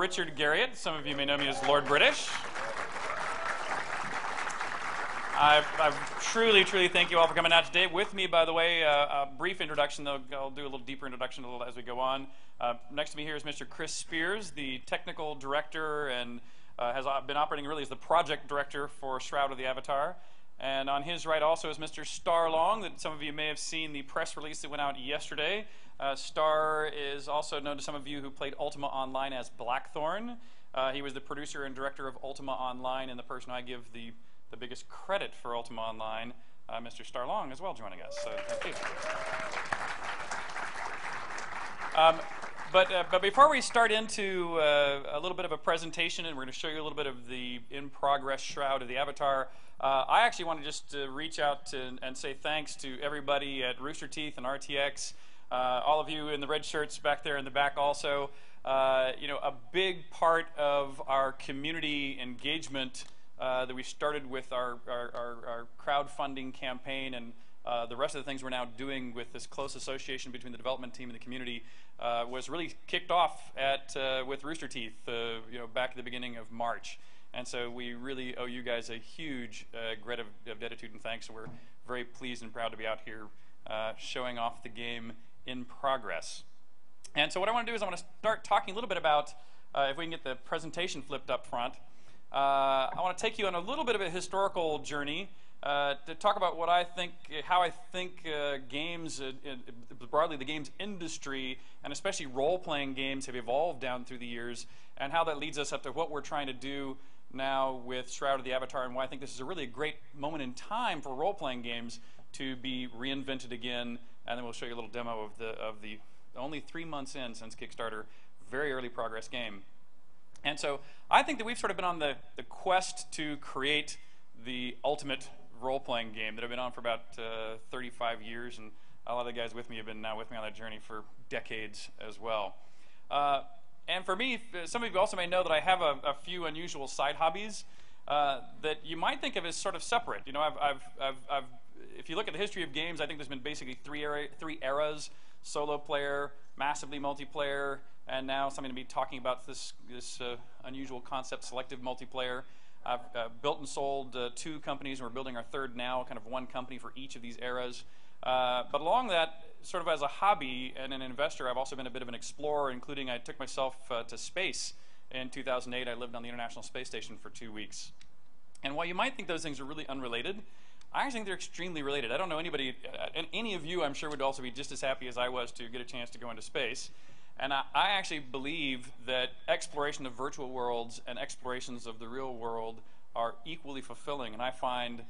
Richard Garriott. Some of you may know me as Lord British. I truly thank you all for coming out today. With me, by the way, a brief introduction, though I'll do a little deeper introduction as we go on. Next to me here is Mr. Chris Spears, the technical director and has been operating really as the project director for Shroud of the Avatar. And on his right also is Mr. Star Long, that some of you may have seen the press release that went out yesterday. Star is also known to some of you who played Ultima Online as Blackthorn. He was the producer and director of Ultima Online, and the person I give the biggest credit for Ultima Online, Mr. Star Long, as well joining us. So thank you. But before we start into a little bit of a presentation, and we're going to show you a little bit of the in-progress Shroud of the Avatar, I actually want to just reach out and say thanks to everybody at Rooster Teeth and RTX, all of you in the red shirts back there in the back also. You know, a big part of our community engagement that we started with our crowdfunding campaign and the rest of the things we're now doing with this close association between the development team and the community was really kicked off with Rooster Teeth, you know, back at the beginning of March. And so we really owe you guys a huge debt of gratitude and thanks. So we're very pleased and proud to be out here showing off the game in progress. And so what I want to do is I want to start talking a little bit about, if we can get the presentation flipped up front, I want to take you on a little bit of a historical journey to talk about what I think, how I think games, broadly the games industry, and especially role-playing games have evolved down through the years, and how that leads us up to what we're trying to do now with Shroud of the Avatar, and why I think this is a great moment in time for role-playing games to be reinvented again. And then we'll show you a little demo of the only 3 months in since Kickstarter, very early progress game. And so I think that we've sort of been on the quest to create the ultimate role-playing game that have been on for about 35 years, and a lot of the guys with me have been now with me on that journey for decades as well. And for me, some of you also may know that I have a few unusual side hobbies that you might think of as sort of separate. You know, if you look at the history of games, I think there's been basically three eras: solo player, massively multiplayer, and now something to be talking about this unusual concept, selective multiplayer. I've built and sold 2 companies, and we're building our 3rd now, kind of one company for each of these eras. But along that, sort of as a hobby and an investor, I've also been a bit of an explorer, including I took myself to space in 2008. I lived on the International Space Station for 2 weeks. And while you might think those things are really unrelated, I actually think they're extremely related. I don't know anybody, and any of you I'm sure would also be just as happy as I was to get a chance to go into space. And I actually believe that exploration of virtual worlds and explorations of the real world are equally fulfilling. And I find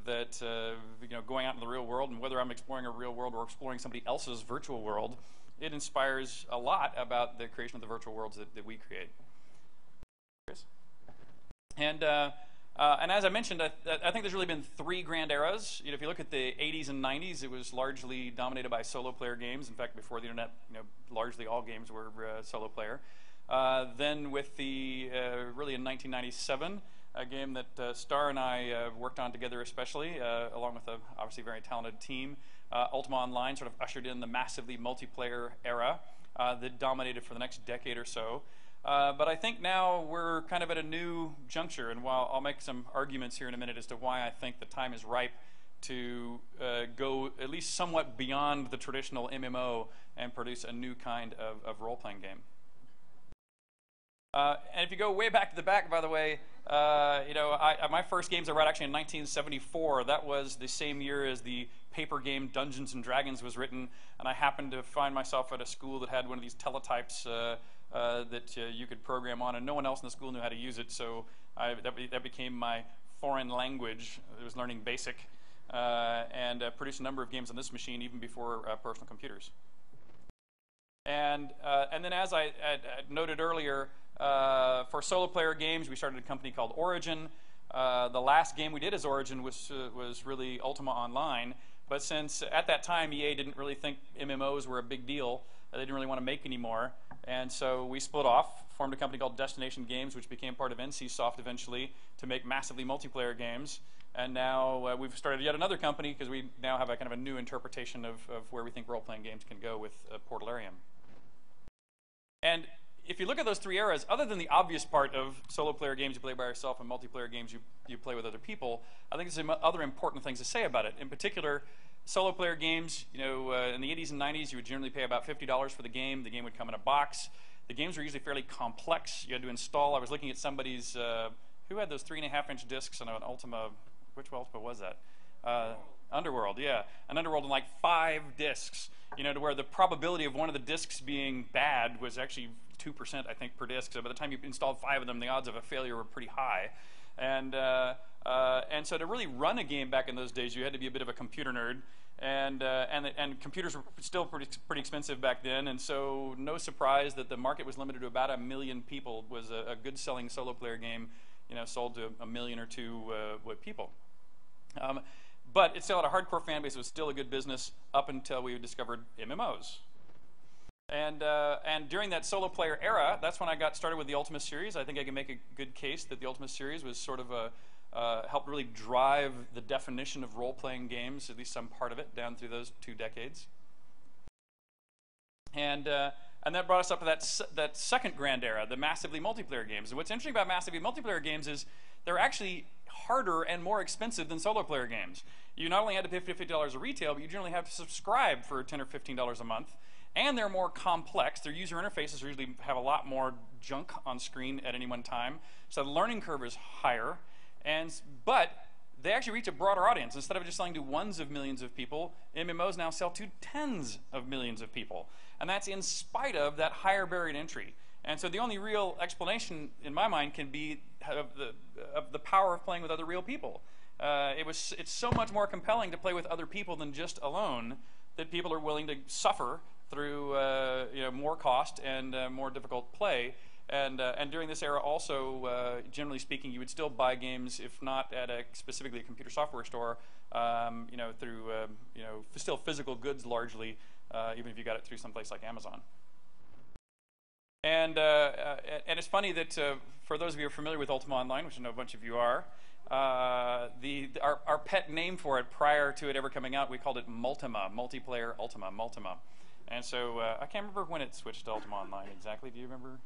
that you know, going out in the real world, and whether I'm exploring a real world or exploring somebody else's virtual world, it inspires a lot about the creation of the virtual worlds that we create. And as I mentioned, I think there's really been 3 grand eras. You know, if you look at the 80s and 90s, it was largely dominated by solo player games. In fact, before the internet, you know, largely all games were solo player. Then with the really in 1997, a game that Star and I worked on together, especially along with a obviously very talented team, Ultima Online sort of ushered in the massively multiplayer era that dominated for the next decade or so. But I think now we're kind of at a new juncture, and while I'll make some arguments here in a minute as to why I think the time is ripe to go at least somewhat beyond the traditional MMO and produce a new kind of role-playing game. And if you go way back to the back, by the way, you know, my first games I read actually in 1974. That was the same year as the paper game Dungeons and Dragons was written, and I happened to find myself at a school that had one of these teletypes that you could program on, and no one else in the school knew how to use it, so that became my foreign language. I was learning BASIC, and produced a number of games on this machine even before personal computers. And then, as I noted earlier, for solo player games, we started a company called Origin. The last game we did as Origin was really Ultima Online, but since at that time EA didn't really think MMOs were a big deal, they didn't really want to make any more, and so we split off, formed a company called Destination Games, which became part of NCSoft eventually, to make massively multiplayer games. And now we've started yet another company because we now have a kind of a new interpretation of where we think role-playing games can go with Portalarium. And if you look at those three eras, other than the obvious part of solo player games you play by yourself and multiplayer games you play with other people, I think there's some other important things to say about it. In particular, solo player games, in the 80s and 90s, you would generally pay about $50 for the game. The game would come in a box. The games were usually fairly complex. You had to install. I was looking at somebody's, who had those 3.5-inch discs on an Ultima, which Ultima was that? Underworld, yeah. An Underworld in like 5 discs, to where the probability of one of the discs being bad was actually 2%, I think, per disc. So by the time you installed 5 of them, the odds of a failure were pretty high. And so to really run a game back in those days, you had to be a bit of a computer nerd. And computers were still pretty expensive back then, and so no surprise that the market was limited to about 1 million people. Was a good selling solo player game, sold to 1 million or 2 people. But it still had a hardcore fan base. It was still a good business up until we discovered MMOs. And during that solo player era, that's when I got started with the Ultima series. I think I can make a good case that the Ultima series was sort of helped really drive the definition of role-playing games, at least some part of it, down through those 2 decades. And that brought us up to that second grand era, the massively multiplayer games. And what's interesting about massively multiplayer games is they're actually harder and more expensive than solo player games. You not only had to pay $50 a retail, but you generally have to subscribe for $10 or $15 a month. And they're more complex. Their user interfaces usually have a lot more junk on screen at any one time. So the learning curve is higher. But they actually reach a broader audience. Instead of just selling to ones of millions of people, MMOs now sell to tens of millions of people. And that's in spite of that higher barrier to entry. And so the only real explanation, in my mind, can be of the power of playing with other real people. It's so much more compelling to play with other people than just alone that people are willing to suffer through more cost and more difficult play. And during this era also, generally speaking, you would still buy games, if not at specifically a computer software store, through still physical goods largely, even if you got it through someplace like Amazon. And it's funny that for those of you who are familiar with Ultima Online, which I know a bunch of you are, our pet name for it prior to it ever coming out, we called it Multima, multiplayer Multima. And so I can't remember when it switched to Ultima Online exactly. Do you remember?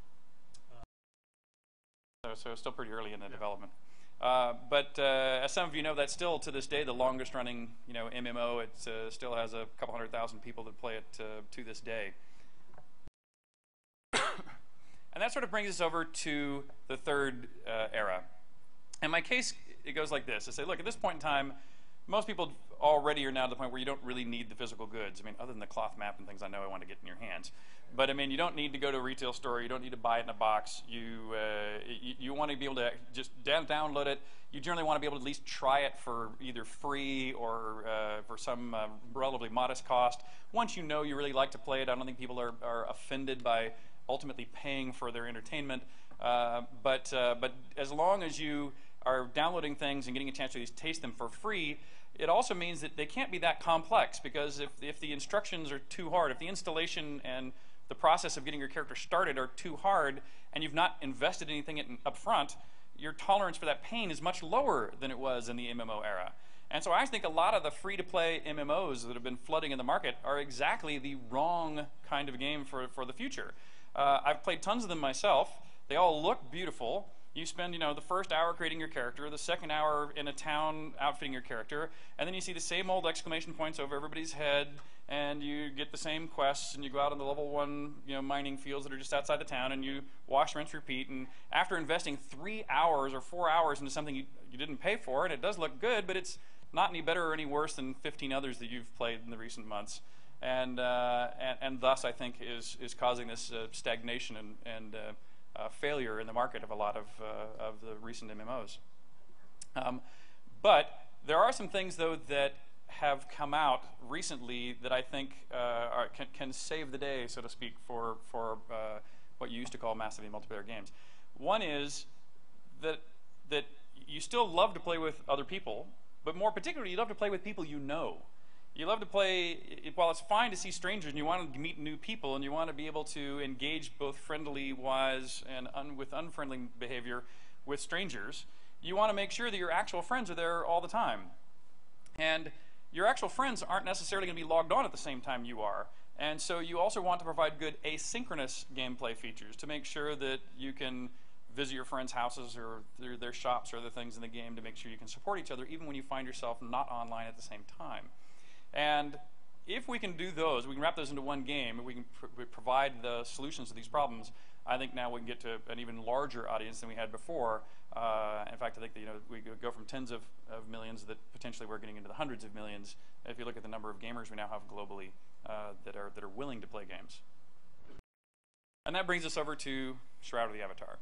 So it's still pretty early in the development. But as some of you know, that's still to this day the longest running MMO. It still has a couple 100,000 people that play it to this day. And that sort of brings us over to the third era. And my case, it goes like this. I say, look, at this point in time, most people already are now to the point where you don't really need the physical goods. I mean, other than the cloth map and things I know I want to get in your hands. But I mean, you don't need to go to a retail store. You don't need to buy it in a box. You want to be able to just download it. You generally want to be able to at least try it for either free or for some relatively modest cost. Once you know you really like to play it, I don't think people are offended by ultimately paying for their entertainment. But as long as you are downloading things and getting a chance to at least taste them for free, it also means that they can't be that complex, because if the instructions are too hard, if the installation and the process of getting your character started are too hard, and you've not invested anything up front, your tolerance for that pain is much lower than it was in the MMO era. And so I think a lot of the free-to-play MMOs that have been flooding in the market are exactly the wrong kind of game for the future. I've played tons of them myself. They all look beautiful. You spend, the first hour creating your character, the second hour in a town outfitting your character, and then you see the same old exclamation points over everybody's head, and you get the same quests, and you go out on the level 1, mining fields that are just outside the town, and you wash, rinse, repeat. And after investing 3 hours or 4 hours into something you didn't pay for, and it does look good, but it's not any better or any worse than 15 others that you've played in the recent months. And thus, I think, is causing this stagnation and failure in the market of a lot of the recent MMOs. But there are some things, though, that have come out recently that I think can save the day, so to speak, for what you used to call massively multiplayer games. One is that you still love to play with other people, but more particularly, you love to play with people you know. You love to play, while it's fine to see strangers and you want to meet new people and you want to be able to engage both friendly-wise and with unfriendly behavior with strangers, you want to make sure that your actual friends are there all the time. And your actual friends aren't necessarily going to be logged on at the same time you are. And so you also want to provide good asynchronous gameplay features to make sure that you can visit your friends' houses or their shops or other things in the game to make sure you can support each other even when you find yourself not online at the same time. And if we can do those, we can wrap those into one game, and we can provide the solutions to these problems, I think now we can get to an even larger audience than we had before. In fact, I think that, we go from tens of millions that potentially we're getting into the hundreds of millions if you look at the number of gamers we now have globally that are willing to play games. And that brings us over to Shroud of the Avatar.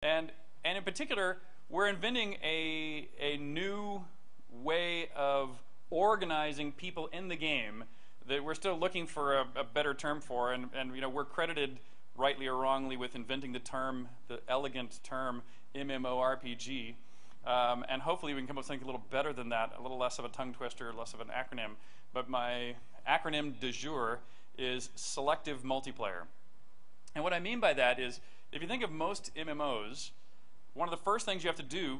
And in particular, we're inventing a new way of organizing people in the game that we're still looking for a better term for, and we're credited rightly or wrongly with inventing the elegant term MMORPG, and hopefully we can come up with something a little better than that, a little less of a tongue twister, less of an acronym. But my acronym du jour is Selective Multiplayer. And what I mean by that is, if you think of most MMOs, one of the first things you have to do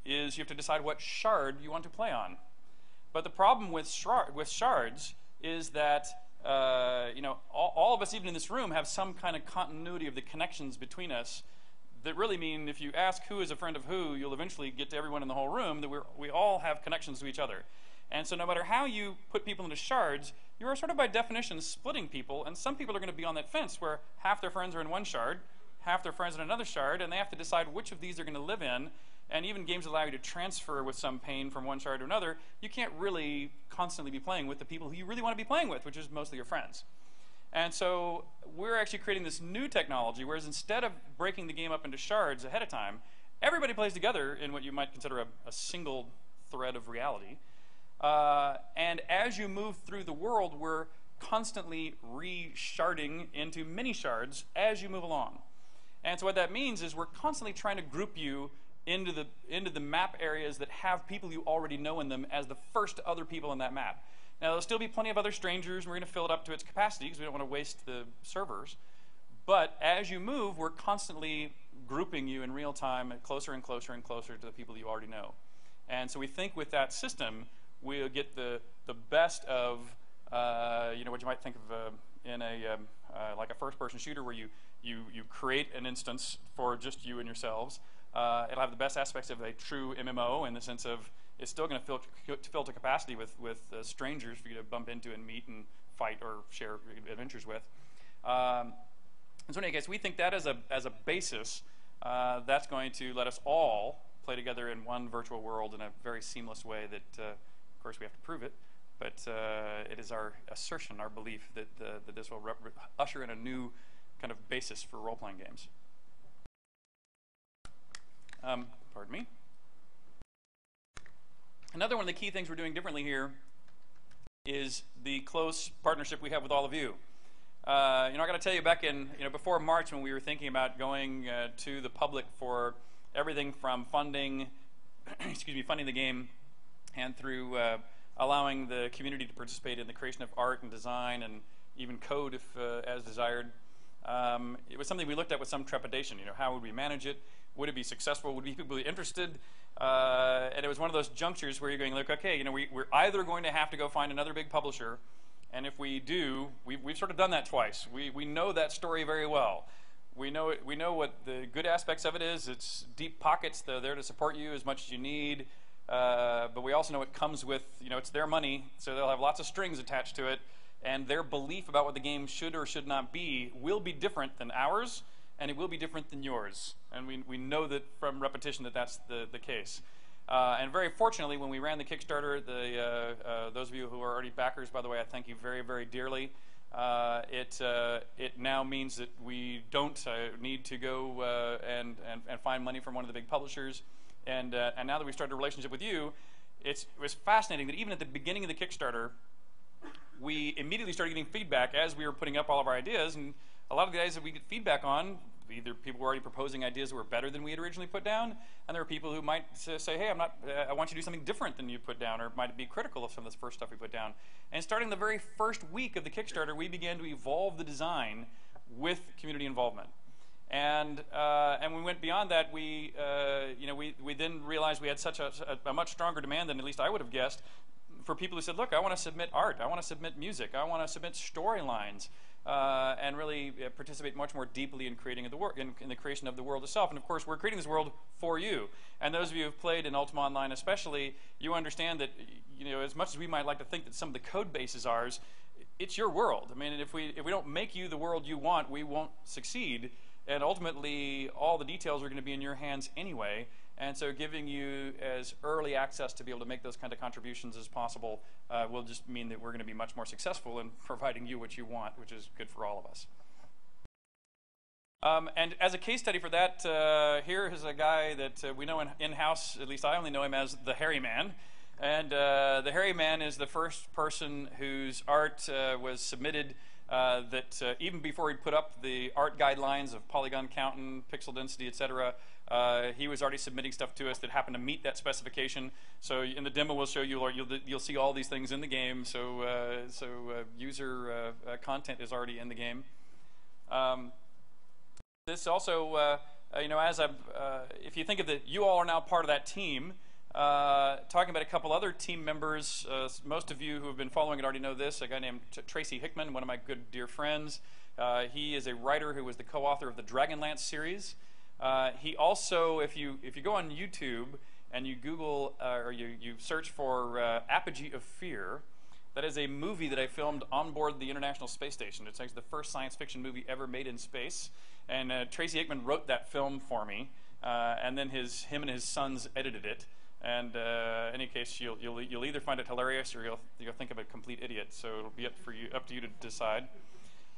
is you have to decide what shard you want to play on. But the problem with shards is that all of us, even in this room, have some kind of continuity of the connections between us that really mean if you ask who is a friend of who, you'll eventually get to everyone in the whole room, that we all have connections to each other. And so no matter how you put people into shards, you are sort of by definition splitting people, and some people are going to be on that fence where half their friends are in one shard, half their friends in another shard, and they have to decide which of these they're going to live in. And even games allow you to transfer with some pain from one shard to another. You can't really constantly be playing with the people who you really want to be playing with, which is mostly your friends. And so we're actually creating this new technology, whereas instead of breaking the game up into shards ahead of time, everybody plays together in what you might consider a single thread of reality. And as you move through the world, we're constantly re-sharding into mini shards as you move along. And so what that means is we're constantly trying to group you into the map areas that have people you already know in them as the first other people in that map. Now, there'll still be plenty of other strangers, and we're going to fill it up to its capacity because we don't want to waste the servers. But as you move, we're constantly grouping you in real time closer and closer and closer to the people you already know. And so we think with that system, we'll get the best of what you might think of in like a first-person shooter where you create an instance for just you and yourselves. It'll have the best aspects of a true MMO in the sense of it's still going to fill to capacity with strangers for you to bump into and meet and fight or share adventures with. And so in any case, we think that as a basis, that's going to let us all play together in one virtual world in a very seamless way that, of course, we have to prove it. But it is our assertion, our belief that this will usher in a new kind of basis for role-playing games. Pardon me. Another one of the key things we're doing differently here is the close partnership we have with all of you. I got to tell you, back in before March, when we were thinking about going to the public for everything from funding, funding the game, and through allowing the community to participate in the creation of art and design and even code if as desired. It was something we looked at with some trepidation. How would we manage it? Would it be successful? Would people be interested? And it was one of those junctures where you're going, look, okay, we're either going to have to go find another big publisher, and if we do, we've sort of done that twice. We know that story very well. We know it. We know what the good aspects of it is. It's deep pockets. They're there to support you as much as you need. But we also know it comes with, it's their money, so they'll have lots of strings attached to it, and their belief about what the game should or should not be will be different than ours, and it will be different than yours. And we know that from repetition that that's the case. And very fortunately, when we ran the Kickstarter, those of you who are already backers, by the way, I thank you very, very dearly. It now means that we don't need to go and find money from one of the big publishers. And now that we've started a relationship with you, it was fascinating that even at the beginning of the Kickstarter, we immediately started getting feedback as we were putting up all of our ideas. And a lot of the ideas that we get feedback on, either people were already proposing ideas that were better than we had originally put down, and there were people who might say, hey, I want you to do something different than you put down, or might be critical of some of this first stuff we put down. And starting the very first week of the Kickstarter, we began to evolve the design with community involvement. And we went beyond that. We then realized we had such a much stronger demand than at least I would have guessed for people who said, look, I want to submit art, I want to submit music, I want to submit storylines, and really participate much more deeply in creating in the creation of the world itself. And of course, we're creating this world for you. And those of you who have played in Ultima Online especially, you understand that, you know, as much as we might like to think that some of the code base is ours, it's your world. I mean, if we don't make you the world you want, we won't succeed. And ultimately, all the details are going to be in your hands anyway. And so giving you as early access to be able to make those kind of contributions as possible will just mean that we're going to be much more successful in providing you what you want, which is good for all of us. And as a case study for that, here is a guy that we know in-house, at least I only know him as the Hairy Man. And the Hairy Man is the first person whose art was submitted that even before he put up the art guidelines of polygon count and pixel density, etc., he was already submitting stuff to us that happened to meet that specification. So in the demo we'll show you, or you'll see all these things in the game. So user content is already in the game. This also, you know, if you think of you all are now part of that team. Talking about a couple other team members, most of you who have been following it already know this, a guy named Tracy Hickman, one of my good dear friends. He is a writer who was the co-author of the Dragonlance series. He also, if you go on YouTube and you Google or you search for Apogee of Fear, that is a movie that I filmed on board the International Space Station. It's actually the first science fiction movie ever made in space. And Tracy Hickman wrote that film for me, and then him and his sons edited it. And in any case, you'll either find it hilarious or you'll think of a complete idiot. So it'll be up to you to decide.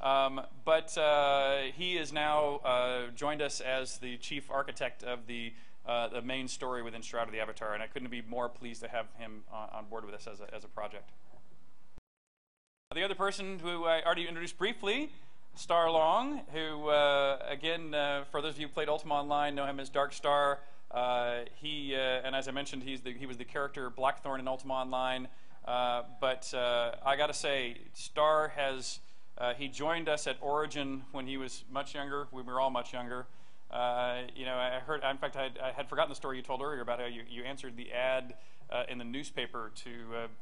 But he is now joined us as the chief architect of the main story within Shroud of the Avatar, and I couldn't be more pleased to have him on board with us as a project. The other person who I already introduced briefly, Star Long, who again, for those of you who played Ultima Online, know him as Dark Star. And as I mentioned, he was the character Blackthorn in Ultima Online. But I got to say, Star he joined us at Origin when he was much younger. We were all much younger. You know, in fact, I had forgotten the story you told earlier about how you answered the ad in the newspaper to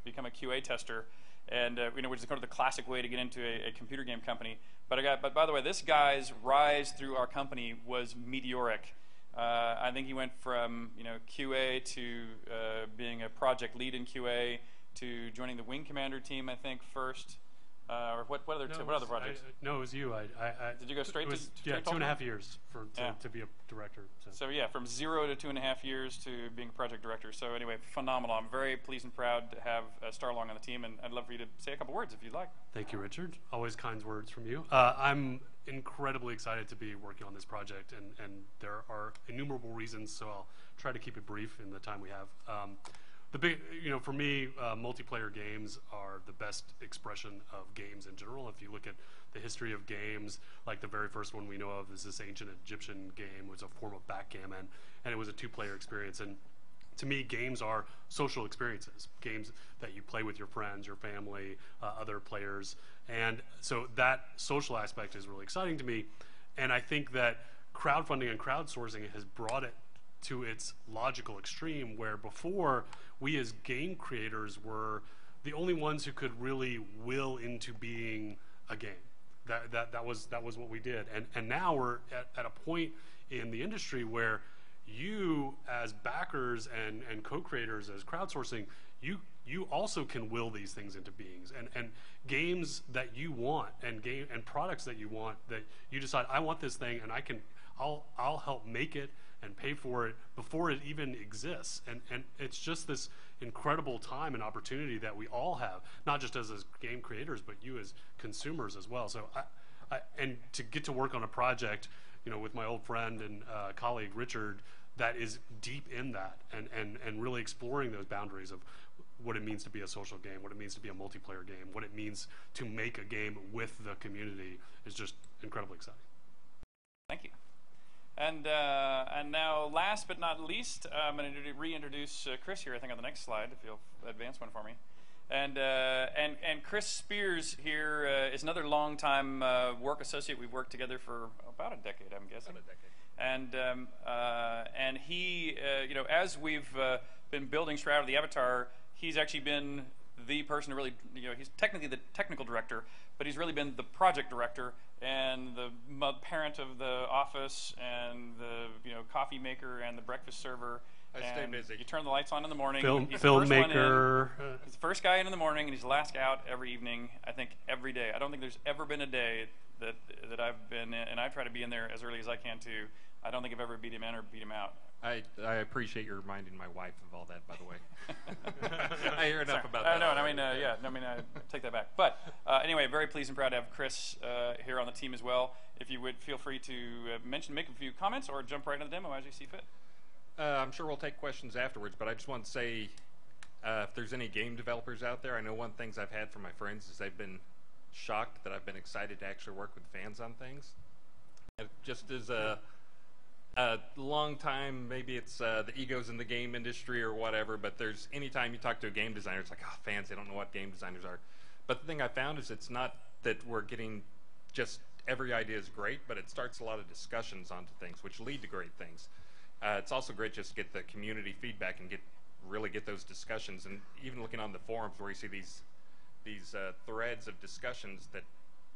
become a QA tester, and you know, which is kind of the classic way to get into a computer game company. But by the way, this guy's rise through our company was meteoric. I think he went from, you know, QA to being a project lead in QA to joining the Wing Commander team, I think, first. Or what other projects? No, it was you. Did you go straight to yeah, 2.5 years to be a director. So yeah, from 0 to 2.5 years to being a project director. So anyway, phenomenal. I'm very pleased and proud to have Starlong on the team, and I'd love for you to say a couple words if you'd like. Thank you, Richard. Always kind words from you. I'm incredibly excited to be working on this project, and there are innumerable reasons, so I'll try to keep it brief in the time we have. For me, multiplayer games are the best expression of games in general. If you look at the history of games, like the very first one we know of is this ancient Egyptian game. It was a form of backgammon, and it was a two-player experience. And to me, games are social experiences, games that you play with your friends, your family, other players. And so that social aspect is really exciting to me. And I think that crowdfunding and crowdsourcing has brought it to its logical extreme, where before we as game creators were the only ones who could really will into being a game. That was what we did, and now we're at a point in the industry where you as backers and co-creators as crowdsourcing, you also can will these things into beings, and games that you want and products that you want, that you decide, I want this thing, and I'll help make it and pay for it before it even exists. And it's just this incredible time and opportunity that we all have, not just as game creators, but you as consumers as well. So and to get to work on a project, you know, with my old friend and colleague Richard, that is deep in that, and really exploring those boundaries of what it means to be a social game, what it means to be a multiplayer game, what it means to make a game with the community is just incredibly exciting. Thank you. And now, last but not least, I'm going to reintroduce Chris here, I think, on the next slide, if you'll advance one for me. And Chris Spears here is another long-time work associate. We've worked together for about a decade, I'm guessing. About a decade. And he, you know, as we've been building Shroud of the Avatar, he's actually been the person who really, he's technically the technical director, but he's really been the project director and the parent of the office and the coffee maker and the breakfast server. I stay busy. You turn the lights on in the morning. He's Filmmaker. He's the first guy in the morning, and he's the last guy out every evening. I think every day. I don't think there's ever been a day that I've been in, and I try to be in there as early as I can too. I don't think I've ever beat him in or beat him out. I appreciate you reminding my wife of all that, by the way. I hear enough about that. No, I take that back. But anyway, very pleased and proud to have Chris here on the team as well. If you would feel free to make a few comments or jump right into the demo as you see fit. I'm sure we'll take questions afterwards, but I just want to say if there's any game developers out there, I know one of the things I've had from my friends is they've been shocked that I've been excited to actually work with fans on things. Just as a long time, maybe it's the egos in the game industry or whatever, but there's anytime you talk to a game designer, it's like, oh, fans, they don't know what game designers are. But the thing I found is it's not that we're getting just every idea is great, but it starts a lot of discussions onto things, which lead to great things. It's also great just to get the community feedback and really get those discussions. And even looking on the forums where you see these threads of discussions that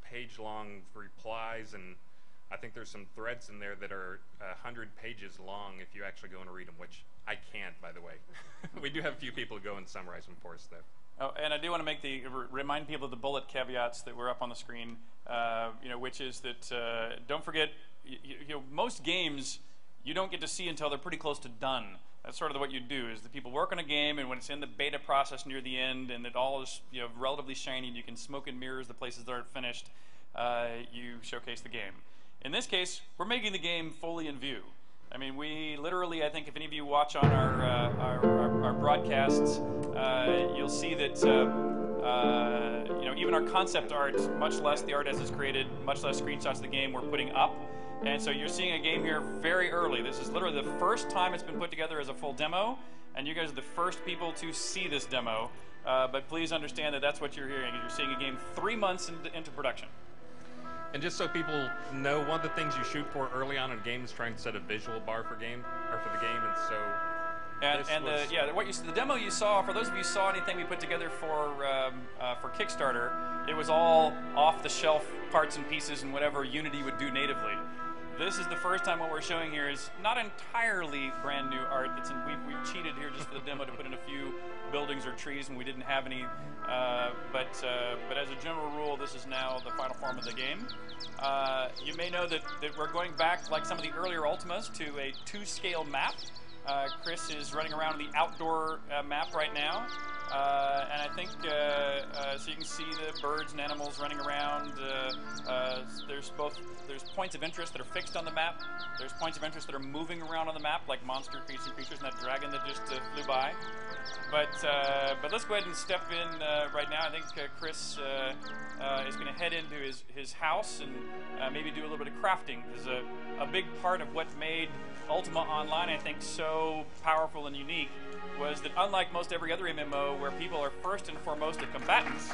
page-long replies, and I think there's some threads in there that are 100 pages long if you actually go and read them, which I can't, by the way. We do have a few people who go and summarize them for us, though. Oh, and I do want to remind people of the bullet caveats that were up on the screen, which is that don't forget, most games you don't get to see until they're pretty close to done. That's sort of what you do, is that people work on a game, and when it's in the beta process near the end, and it all is relatively shiny, and you can smoke and mirrors the places that aren't finished, you showcase the game. In this case, we're making the game fully in view. I mean, we literally, I think if any of you watch on our broadcasts, you'll see that even our concept art, much less the art as it's created, much less screenshots of the game, we're putting up. And so you're seeing a game here very early. This is literally the first time it's been put together as a full demo, and you guys are the first people to see this demo. But please understand that that's what you're hearing. You're seeing a game 3 months into production. And just so people know, one of the things you shoot for early on in a game is trying to set a visual bar for the game, and so. The demo you saw, for those of you who saw anything we put together for Kickstarter, it was all off-the-shelf parts and pieces and whatever Unity would do natively. This is the first time what we're showing here is not entirely brand new art. We've cheated here just for the demo to put in a few buildings or trees when we didn't have any. But as a general rule, this is now the final form of the game. You may know that we're going back, like some of the earlier Ultimas, to a 2-scale map. Chris is running around the outdoor map right now. And I think, so you can see the birds and animals running around. There's points of interest that are fixed on the map. There's points of interest that are moving around on the map, like monster creatures and that dragon that just flew by. But let's go ahead and step in right now. I think Chris is going to head into his house and maybe do a little bit of crafting. Because a big part of what made Ultima Online, I think, so powerful and unique was that unlike most every other MMO where people are first and foremost the combatants,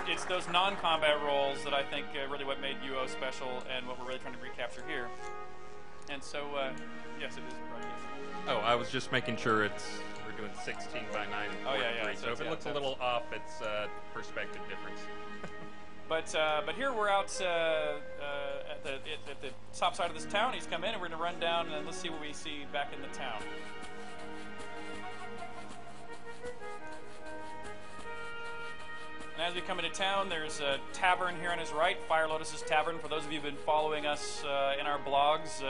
it's those non-combat roles that I think really what made UO special and what we're really trying to recapture here. And so, yes, it is. Oh, I was just making sure we're doing 16 by 9 and 43. So if it looks a little off, it's perspective difference. But here we're out at the top side of this town. He's come in, and we're going to run down and let's see what we see back in the town. And as we come into town, there's a tavern here on his right, Fire Lotus's Tavern. For those of you who've been following us in our blogs,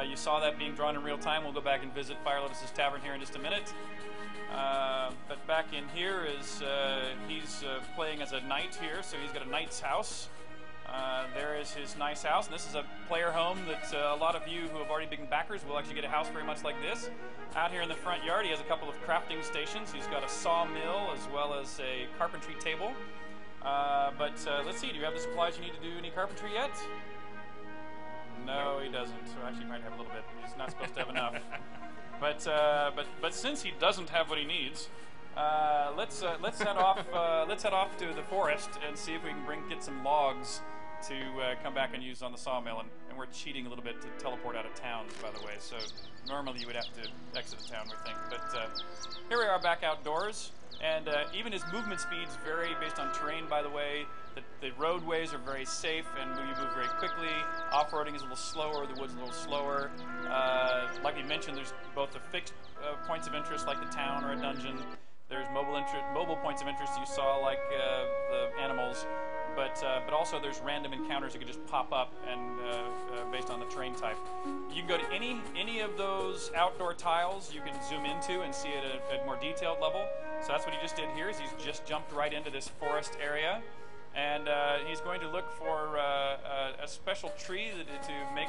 you saw that being drawn in real time. We'll go back and visit Fire Lotus's Tavern here in just a minute. But back in here is he's playing as a knight here, so he's got a knight's house. There is his nice house, and this is a player home that a lot of you who have already been backers will actually get a house very much like this. Out here in the front yard, he has a couple of crafting stations. He's got a sawmill as well as a carpentry table. But let's see, do you have the supplies you need to do any carpentry yet? No, he doesn't. So actually, he might have a little bit. He's not supposed to have enough. But since he doesn't have what he needs, let's head off. Let's head off to the forest and see if we can get some logs to come back and use on the sawmill, and we're cheating a little bit to teleport out of town, by the way, so normally you would have to exit the town, we think. But here we are back outdoors, and even his movement speeds vary based on terrain, by the way. The roadways are very safe, and you move very quickly. Off-roading is a little slower, the wood's a little slower. Like we mentioned, there's both the fixed points of interest, like the town or a dungeon. There's mobile points of interest you saw, like the animals. But also there's random encounters that can just pop up and based on the terrain type. You can go to any of those outdoor tiles you can zoom into and see it at a more detailed level. So that's what he just did here, is he's just jumped right into this forest area. And he's going to look for a special tree to make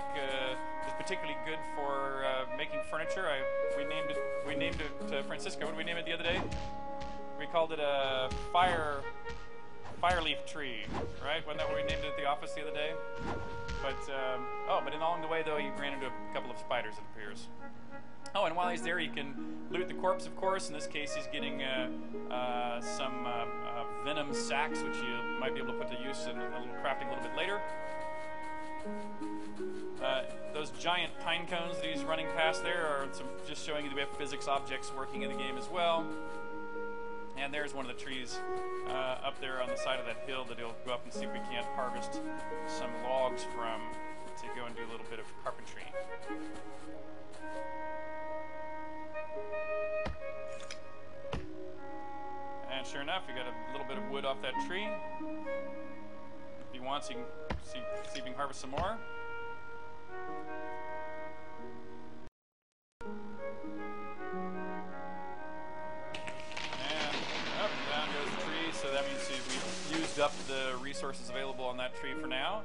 is particularly good for making furniture. We named it Francisco. What did we name it the other day? We called it a fireleaf tree, right? Wasn't that what we named it at the office the other day? But but along the way though, he ran into a couple of spiders, it appears. Oh, and while he's there, he can loot the corpse, of course. In this case, he's getting some venom sacks, which you might be able to put to use in a little crafting a little bit later. Those giant pine cones that he's running past there are just showing you that we have physics objects working in the game as well. And there's one of the trees up there on the side of that hill that he'll go up and see if we can't harvest some logs from to go and do a little bit of carpentry. And sure enough, you got a little bit of wood off that tree. If he wants, you can see if you can harvest some more. And up and down goes the tree, so that means we've used up the resources available on that tree for now.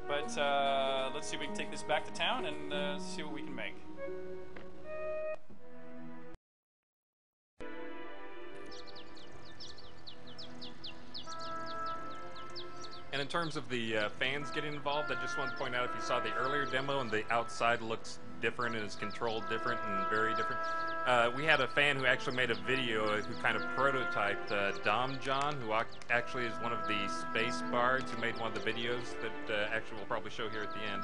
But let's see if we can take this back to town and see what we can make. And in terms of the fans getting involved, I just want to point out, if you saw the earlier demo and the outside looks different and is controlled different and very different, we had a fan who actually made a video who kind of prototyped Dom John, who actually is one of the space bards who made one of the videos that actually we'll probably show here at the end.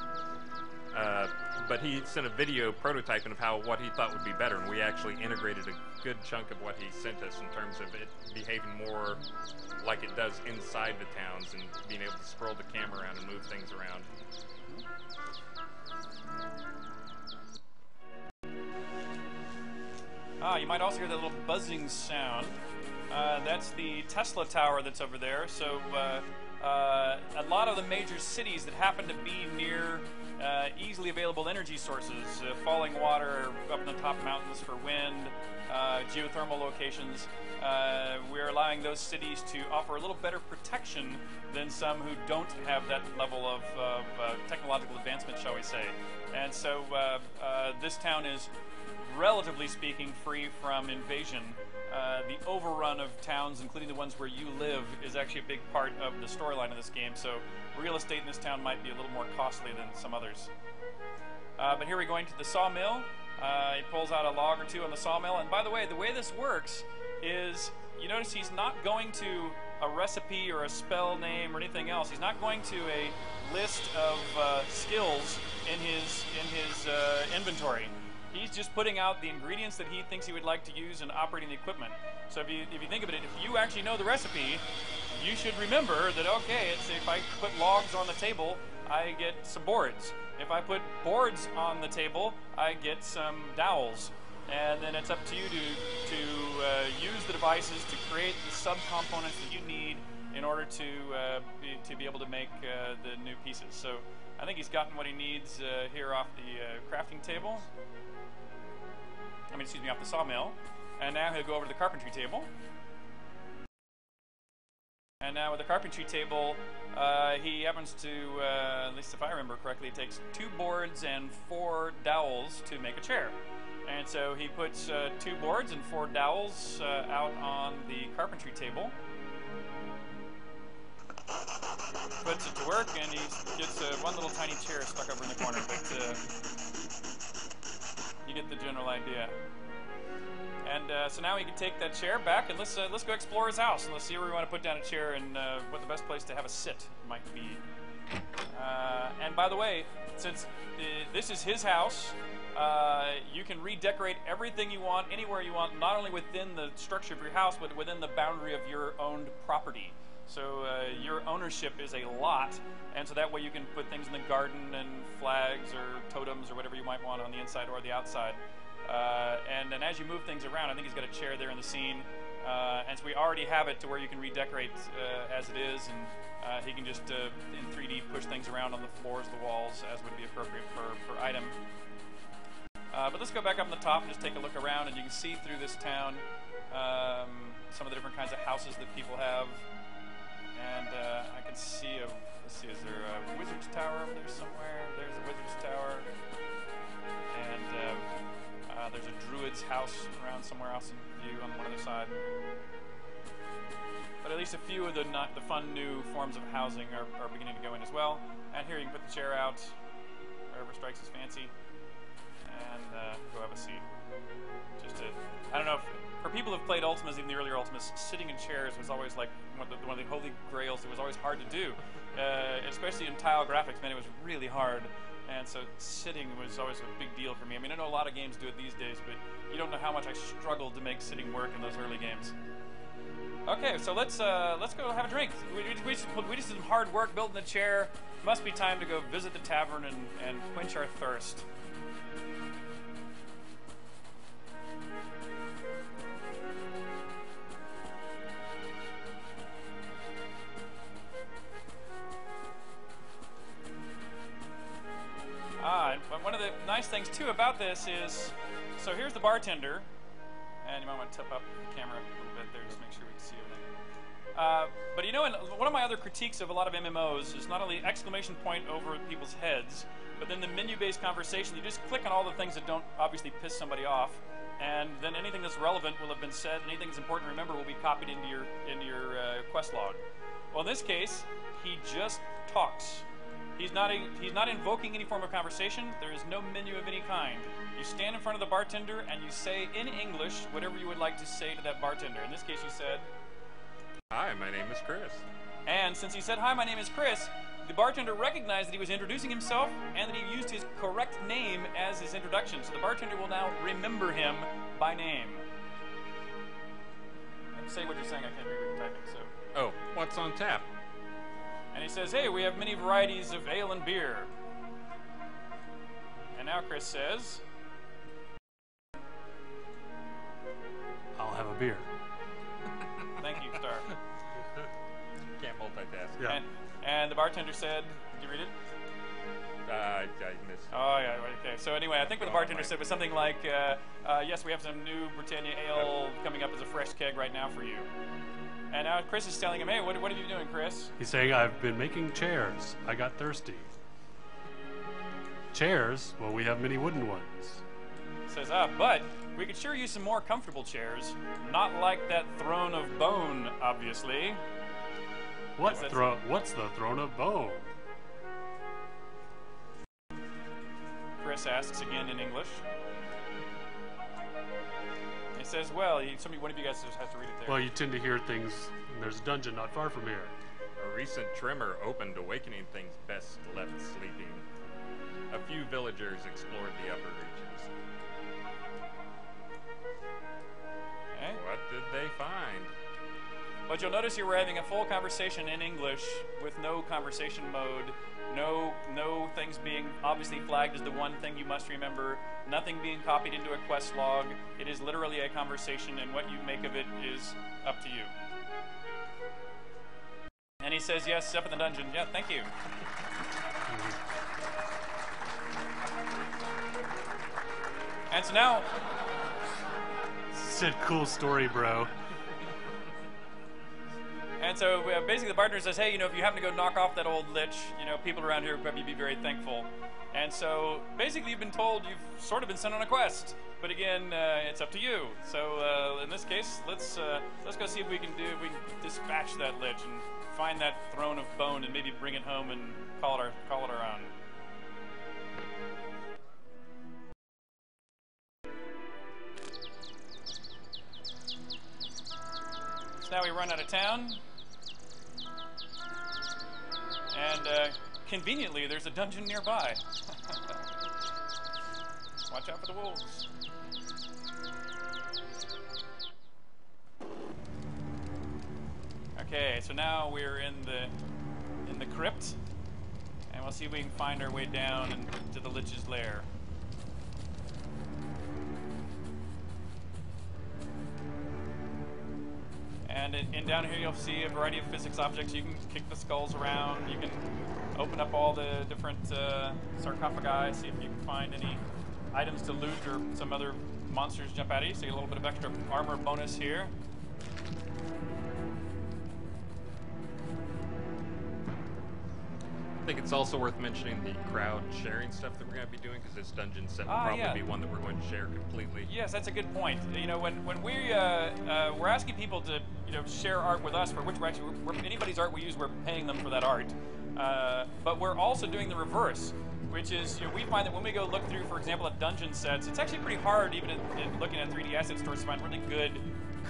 But he sent a video prototyping of what he thought would be better, and we actually integrated a good chunk of what he sent us in terms of it behaving more like it does inside the towns and being able to scroll the camera around and move things around. You might also hear that little buzzing sound. That's the Tesla tower that's over there. So a lot of the major cities that happen to be near easily available energy sources, falling water up in the top mountains for wind, geothermal locations, we're allowing those cities to offer a little better protection than some who don't have that level of technological advancement, shall we say. And so this town is, relatively speaking, free from invasion. The overrun of towns, including the ones where you live, is actually a big part of the storyline of this game, so real estate in this town might be a little more costly than some others. But here we're going to the sawmill. He pulls out a log or two on the sawmill, and by the way this works is, you notice he's not going to a recipe or a spell name or anything else. He's not going to a list of skills in his inventory. He's just putting out the ingredients that he thinks he would like to use in operating the equipment. So if you think of it, if you actually know the recipe, you should remember that, okay, if I put logs on the table, I get some boards. If I put boards on the table, I get some dowels. And then it's up to you to use the devices to create the subcomponents that you need in order to be able to make the new pieces. So I think he's gotten what he needs here off the crafting table. Off the sawmill. And now he'll go over to the carpentry table. And now with the carpentry table, he happens to, at least if I remember correctly, it takes 2 boards and 4 dowels to make a chair. And so he puts 2 boards and 4 dowels out on the carpentry table. Puts it to work, and he gets one little tiny chair stuck over in the corner, but you get the general idea. And so now we can take that chair back, and let's go explore his house, and let's see where we want to put down a chair and what the best place to have a sit might be. And by the way, since this is his house, you can redecorate everything you want, anywhere you want, not only within the structure of your house, but within the boundary of your owned property. So your ownership is a lot, and so that way you can put things in the garden and flags or totems or whatever you might want on the inside or the outside. And then as you move things around, I think he's got a chair there in the scene, and so we already have it to where you can redecorate as it is, and he can just in 3D push things around on the floors, the walls, as would be appropriate per item. But let's go back up on the top and just take a look around, and you can see through this town some of the different kinds of houses that people have. And I can see let's see, is there a wizard's tower over there somewhere? There's a wizard's tower. And there's a druid's house around somewhere else in view on one other side. But at least a few of the fun new forms of housing are beginning to go in as well. And here you can put the chair out, wherever strikes his fancy, and go have a seat. I don't know if, for people who've played Ultimas, even the earlier Ultimas, sitting in chairs was always like one of the holy grails. It was always hard to do, especially in tile graphics. Man, it was really hard, and so sitting was always a big deal for me. I mean, I know a lot of games do it these days, but you don't know how much I struggled to make sitting work in those early games. Okay, so let's go have a drink. We just did some hard work building the chair. Must be time to go visit the tavern and quench our thirst. And one of the nice things too about this is, so here's the bartender, and you might want to tip up the camera a little bit there just to make sure we can see everything. But you know, one of my other critiques of a lot of MMOs is not only exclamation point over people's heads, but then the menu-based conversation. You just click on all the things that don't obviously piss somebody off, and then anything that's relevant will have been said. Anything that's important to remember will be copied into your quest log. Well, in this case, he just talks. He's not invoking any form of conversation. There is no menu of any kind. You stand in front of the bartender and you say in English whatever you would like to say to that bartender. In this case, you said, "Hi, my name is Chris." And since he said, "Hi, my name is Chris," the bartender recognized that he was introducing himself and that he used his correct name as his introduction. So the bartender will now remember him by name. And say what you're saying. I can't read what you're typing. So. Oh, what's on tap? And he says, "Hey, we have many varieties of ale and beer." And now Chris says, "I'll have a beer." "Thank you, Star." Can't multitask. Yeah. And the bartender said, did you read it? I missed. Oh, yeah, okay. So anyway, I think what the bartender said was something like, yes, we have some new Britannia ale coming up as a fresh keg right now for you. And now Chris is telling him, "Hey, what are you doing, Chris?" He's saying, "I've been making chairs. I got thirsty." Chairs? Well, we have many wooden ones. He says, but we could sure use some more comfortable chairs. Not like that throne of bone, obviously. What's the throne of bone? Chris asks again in English. He says, well, one of you guys just has to read it there. Well, you tend to hear things, and there's a dungeon not far from here. A recent tremor opened, awakening things best left sleeping. A few villagers explored the upper reaches. Okay. What did they find? But you'll notice here we're having a full conversation in English with no conversation mode, no things being obviously flagged as the one thing you must remember, nothing being copied into a quest log. It is literally a conversation, and what you make of it is up to you. And he says, yes, up in the dungeon. Yeah, thank you. And so now... Said cool story, bro. And so basically the bartender says, hey, if you happen to go knock off that old lich, people around here would probably be very thankful. And so basically you've been told you've sort of been sent on a quest. But again, it's up to you. So in this case, let's go see if we can dispatch that lich and find that throne of bone and maybe bring it home and call it our own. So now we run out of town. And conveniently, there's a dungeon nearby. Watch out for the wolves. Okay, so now we're in the crypt, and we'll see if we can find our way down into the Lich's lair. And down here you'll see a variety of physics objects. You can kick the skulls around. You can open up all the different sarcophagi, see if you can find any items to loot or some other monsters jump out at you. So you get a little bit of extra armor bonus here. I think it's also worth mentioning the crowd sharing stuff that we're going to be doing, because this dungeon set will probably be one that we're going to share completely. Yes, that's a good point. You know, when we're asking people to share art with us, for which we're anybody's art we use, we're paying them for that art. But we're also doing the reverse, which is we find that when we go look through, for example, at dungeon sets, it's actually pretty hard, even in looking at 3D asset stores, to find really good,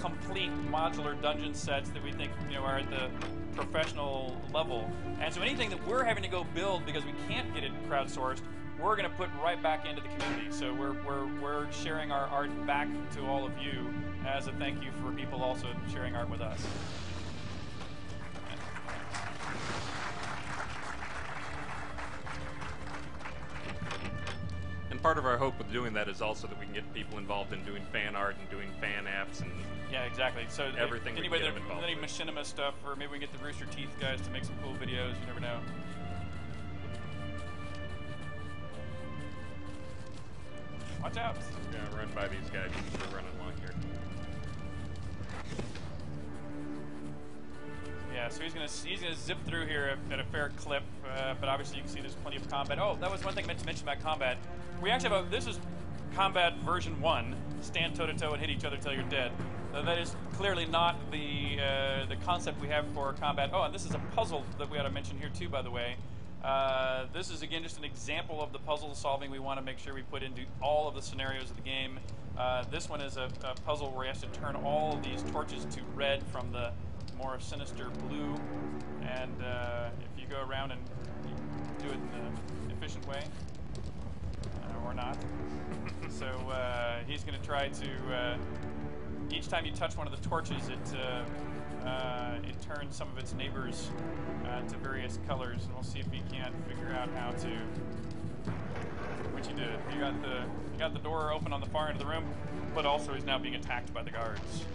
complete modular dungeon sets that we think are at the professional level. And so anything that we're having to go build because we can't get it crowdsourced, we're going to put right back into the community. So we're sharing our art back to all of you as a thank you for people also sharing art with us. And part of our hope with doing that is also that we can get people involved in doing fan art and doing fan apps and yeah, exactly. So everything. Anybody we that get them involved any with. machinima stuff, or maybe we can get the Rooster Teeth guys to make some cool videos. You never know. Watch out! We're gonna run by these guys as we're running along here. Yeah, so he's gonna zip through here at a fair clip, but obviously you can see there's plenty of combat. Oh, that was one thing I meant to mention about combat. We actually have this is combat version 1. Stand toe to toe and hit each other till you're dead. That is clearly not the concept we have for combat. Oh, and this is a puzzle that we ought to mention here too, by the way. This is again just an example of the puzzle solving we want to make sure we put into all of the scenarios of the game. This one is a puzzle where he has to turn all of these torches to red from the more sinister blue, and if you go around and do it in an efficient way, or not. So he's going to try to, each time you touch one of the torches, it turns some of its neighbors to various colors, and we'll see if we can figure out how to, what you did. You got the door open on the far end of the room, but also he's now being attacked by the guards.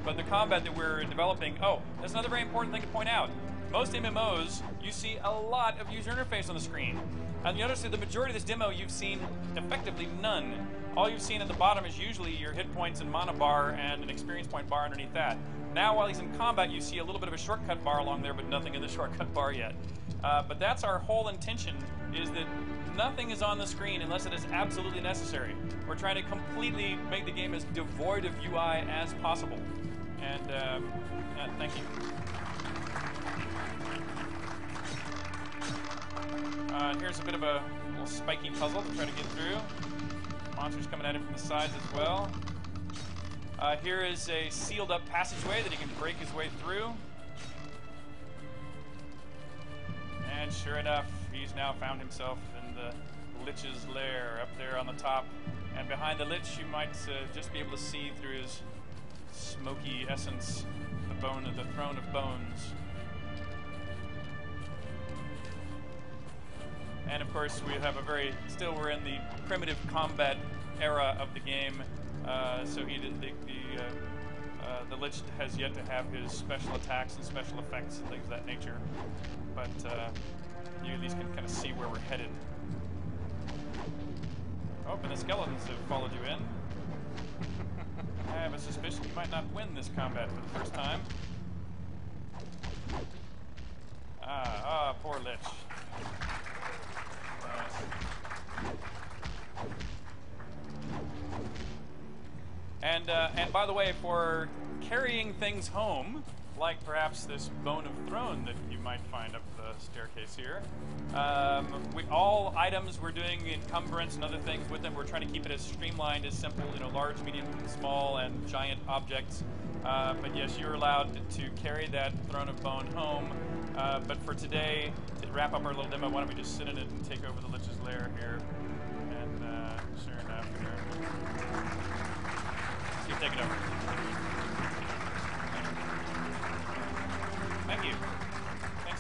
But the combat that we're developing, oh, that's another very important thing to point out. Most MMOs, you see a lot of user interface on the screen. And you notice that the majority of this demo, you've seen effectively none. All you've seen at the bottom is usually your hit points and mana bar and an experience point bar underneath that. Now, while he's in combat, you see a little bit of a shortcut bar along there, but nothing in the shortcut bar yet. But that's our whole intention, is that nothing is on the screen unless it is absolutely necessary. We're trying to completely make the game as devoid of UI as possible. And yeah, thank you. Here's a bit of a little spiky puzzle to try to get through. Monsters coming at him from the sides as well. Here is a sealed up passageway that he can break his way through. And sure enough, he's now found himself in the Lich's lair up there on the top. And behind the Lich, you might just be able to see through his smoky essence the bone of the throne of bones. And of course, we have we're in the primitive combat era of the game. So the Lich has yet to have his special attacks and special effects and things of that nature. But you at least can kind of see where we're headed. Oh, and the skeletons have followed you in. I have a suspicion you might not win this combat for the first time. Poor Lich. And by the way, for carrying things home, like perhaps this bone of throne that you might find up the staircase here, all items we're doing encumbrance and other things with them. We're trying to keep it as streamlined as simple, large, medium, small, and giant objects. But yes, you're allowed to carry that throne of bone home. But for today, to wrap up our little demo, why don't we just sit in it and take over the Lich's lair here. And sure enough, here. Keep taking over. Thank you.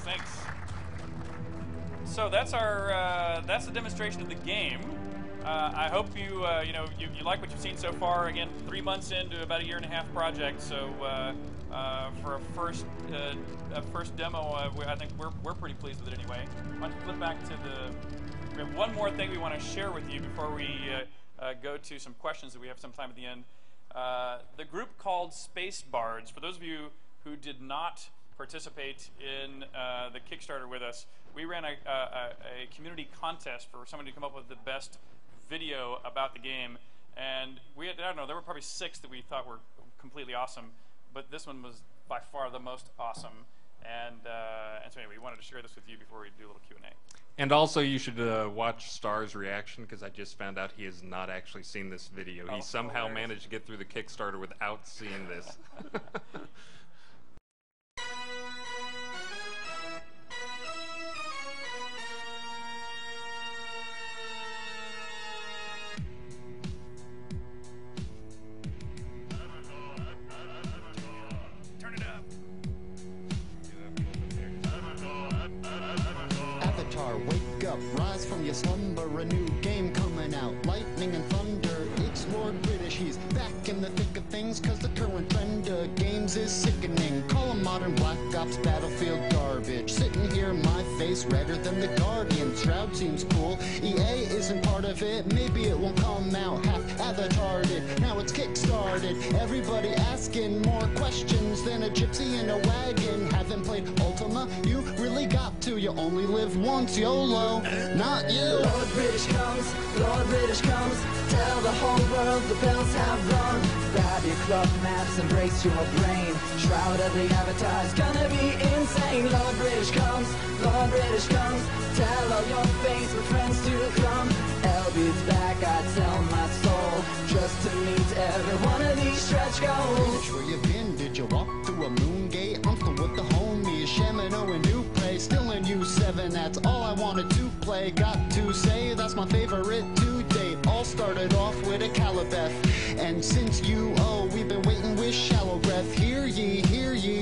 Thanks. So that's our that's the demonstration of the game. I hope you you like what you've seen so far. Again, 3 months into about a 1.5-year project. So for a first demo, I think we're pretty pleased with it anyway. Why don't you flip back to we have one more thing we want to share with you before we go to some questions that we have some time at the end. The group called Space Bards. For those of you who did not participate in the Kickstarter with us, we ran a community contest for someone to come up with the best video about the game, and we had, I don't know, there were probably 6 that we thought were completely awesome, but this one was by far the most awesome, and so anyway, we wanted to share this with you before we do a little Q&A. And also, you should watch Star's reaction, because I just found out he has not actually seen this video. He somehow managed to get through the Kickstarter without seeing this. Rise from your slumber, a new game coming out. Lightning and thunder, it's Lord British. He's back in the thick of things, cause the current trend of games is sickening. Call 'em modern Black Ops, Battlefield garbage. Sitting here, my face redder than the Guardian. Shroud seems cool, EA isn't part of it. Maybe it won't come out half avatarded. Now it's kickstarted, everybody asking more questions than a gypsy in a wagon. Haven't played Ultima? You really got to, you only live once, YOLO. Not you. Lord British comes, Lord British comes. Tell the whole world the bells have rung. Grab your club maps, embrace your brain. Shroud of the Avatar's gonna be insane. Lord British comes, Lord British comes. Tell all your favorite friends to come. LB's back, I'd sell my soul just to meet every one of these stretch goals. Where you been? Did you walk through a moon gate? I'm still with the homies, Shamino and Dupree. Still in U7, that's all I wanted to play. Got to say, that's my favorite to date. All started off with a Calibeth, and since we've been waiting with shallow breath. Hear ye,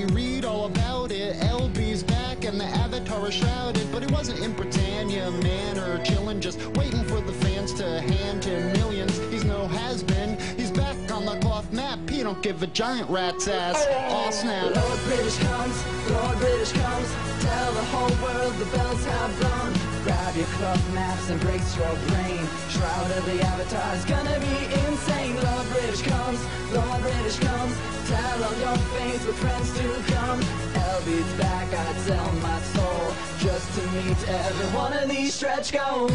read all about it. LB's back and the Avatar is shrouded, but he wasn't in Britannia Manor, chilling, just waiting for the fans to hand him millions. He's no has-been, he's back on the cloth map. He don't give a giant rat's ass. Aw, snap. Lord British comes, Lord British comes. Tell the whole world the bells have rung. Grab your club maps, embrace your brain. Shroud of the Avatar's gonna be insane. Lord British comes, Lord British comes. Tell all your faithful friends to come. LB's back, I'd sell my soul just to meet every one of these stretch goals.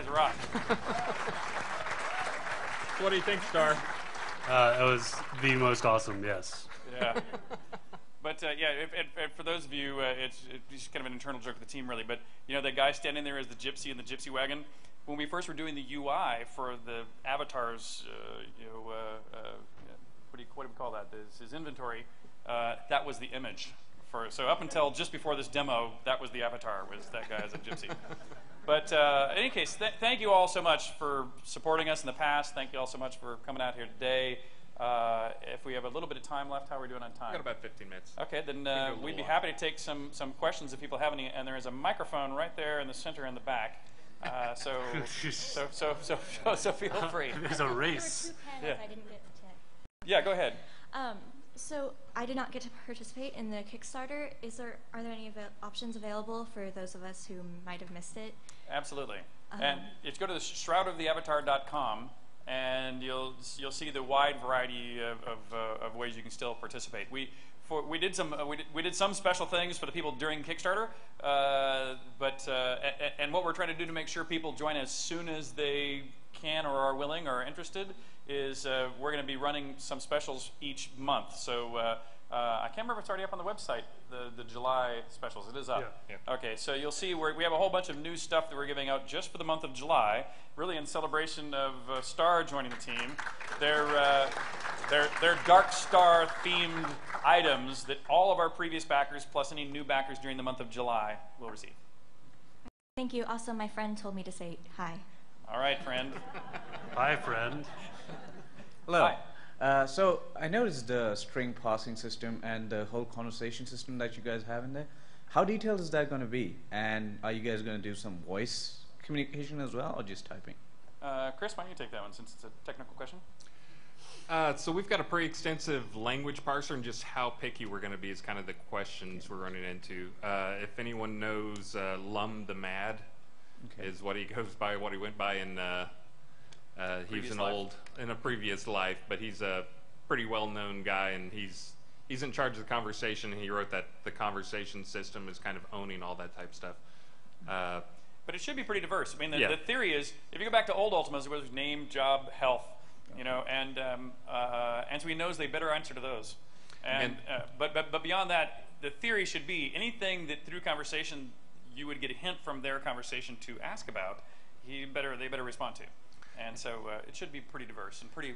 Rock. What do you think, Star? It was the most awesome, yes. Yeah. But yeah, for those of you, it's just kind of an internal joke of the team, really. But you know, the guy standing there is the gypsy in the gypsy wagon. When we first were doing the UI for the avatars, what do we call that? His inventory. That was the image. So up until just before this demo, that was the avatar. Was that guy as a gypsy? But in any case, thank you all so much for supporting us in the past. Thank you all so much for coming out here today. If we have a little bit of time left, how are we doing on time? We've got about 15 minutes. Okay, then we'd be happy to take some questions if people have any. And there is a microphone right there in the center in the back. So feel free. There's a race. There were 2 panels I didn't get to check. Yeah, go ahead. So I did not get to participate in the Kickstarter. Are there any options available for those of us who might have missed it? Absolutely. And if you go to the shroudoftheavatar.com, and you'll see the wide variety of ways you can still participate. We did some special things for the people during Kickstarter, and what we're trying to do to make sure people join as soon as they can or are willing willing or interested, is we're going to be running some specials each month. So I can't remember if it's already up on the website, the July specials. It is up. Yeah. Okay, so you'll see we have a whole bunch of new stuff that we're giving out just for the month of July, really in celebration of Star joining the team. They're Dark Star themed items that all of our previous backers, plus any new backers during the month of July, will receive. Thank you. Also, my friend told me to say hi. All right, friend. Hi, friend. Hello. Hi. So I noticed the string passing system and the whole conversation system that you guys have in there. How detailed is that going to be? And are you guys going to do some voice communication as well, or just typing? Chris, why don't you take that one since it's a technical question? So we've got a pretty extensive language parser, and just how picky we're going to be is kind of the questions we're running into. If anyone knows Lum the Mad, is what he goes by, what he went by in he was in a previous life, but he's a pretty well-known guy, and he's in charge of the conversation. He wrote that the conversation system is kind of owning all that type of stuff. But it should be pretty diverse. I mean, Yeah. the theory is, if you go back to old Ultimas, it was name, job, health, you know, and so he knows they better answer to those. But beyond that, the theory should be anything that through conversation you would get a hint from their conversation to ask about, they better respond to. And so it should be pretty diverse and pretty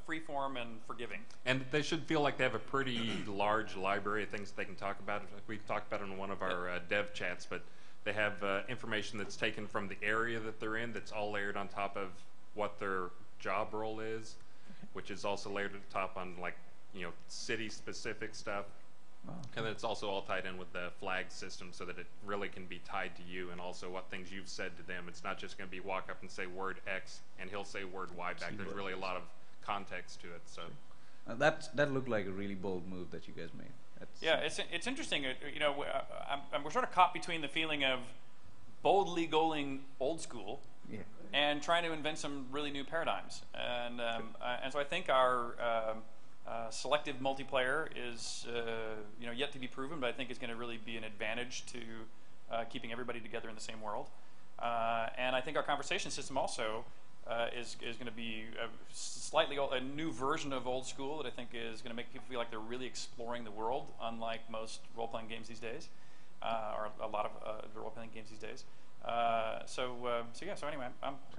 free-form and forgiving. And they should feel like they have a pretty large library of things that they can talk about. We talked about it in one of our dev chats, but they have information that's taken from the area that they're in that's all layered on top of what their job role is, which is also layered at the top on, like, you know, city-specific stuff. Wow. And then it's also all tied in with the flag system so that it really can be tied to you, and also what things you've said to them. It's not just going to be walk up and say word X and he'll say word Y back. There's really a lot of context to it. So That looked like a really bold move that you guys made. Yeah, it's interesting. You know, we're sort of caught between the feeling of boldly going old school and trying to invent some really new paradigms. And so I think our selective multiplayer is you know, yet to be proven, but I think is going to really be an advantage to keeping everybody together in the same world. And I think our conversation system also is going to be a new version of old school that I think is going to make people feel like they're really exploring the world, unlike most role-playing games these days, or a lot of the role-playing games these days. So anyway,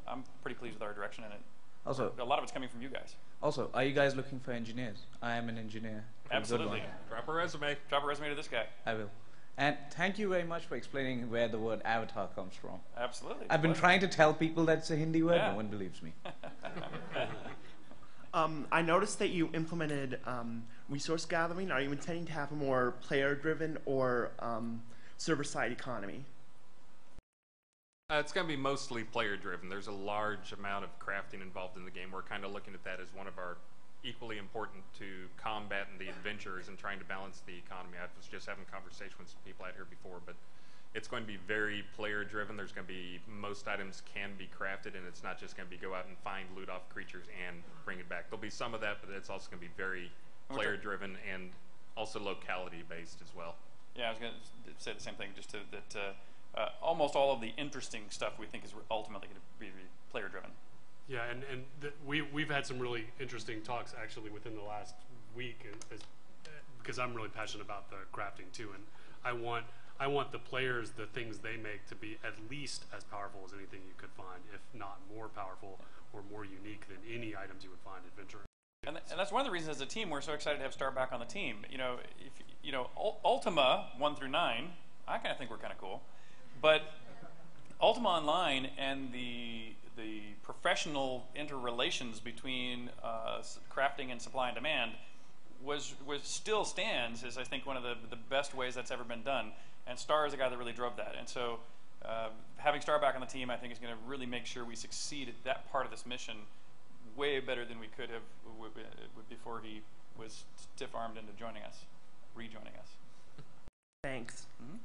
I'm pretty pleased with our direction in it. Also, a lot of it's coming from you guys. Also, are you guys looking for engineers? I am an engineer. Absolutely. drop a resume. Drop a resume to this guy. I will. And thank you very much for explaining where the word avatar comes from. Absolutely. I've been trying to tell people that's a Hindi word. Yeah. No one believes me. I noticed that you implemented resource gathering. Are you intending to have a more player-driven or server-side economy? It's going to be mostly player-driven. There's a large amount of crafting involved in the game. We're kind of looking at that as one of our equally important to combat and the adventurers and trying to balance the economy. I was just having a conversation with some people out here before, but it's going to be very player-driven. There's going to be, most items can be crafted, and it's not just going to be go out and find loot off creatures and bring it back. There'll be some of that, but it's also going to be very player-driven and also locality-based as well. Yeah, I was going to say the same thing, just that almost all of the interesting stuff we think is ultimately going to be player-driven. Yeah, and we've had some really interesting talks actually within the last week, because I'm really passionate about the crafting too, and I want the players, the things they make, to be at least as powerful as anything you could find, if not more powerful or more unique than any items you would find in adventure. And that's one of the reasons as a team we're so excited to have Star back on the team. You know, Ultima 1 through 9, I kind of think we're kind of cool, but Ultima Online and the professional interrelations between crafting and supply and demand still stands as I think one of the best ways that's ever been done. And Star is the guy that really drove that. And so having Star back on the team, I think, is going to really make sure we succeed at that part of this mission way better than we could have before he was stiff-armed into rejoining us. Thanks. Mm-hmm.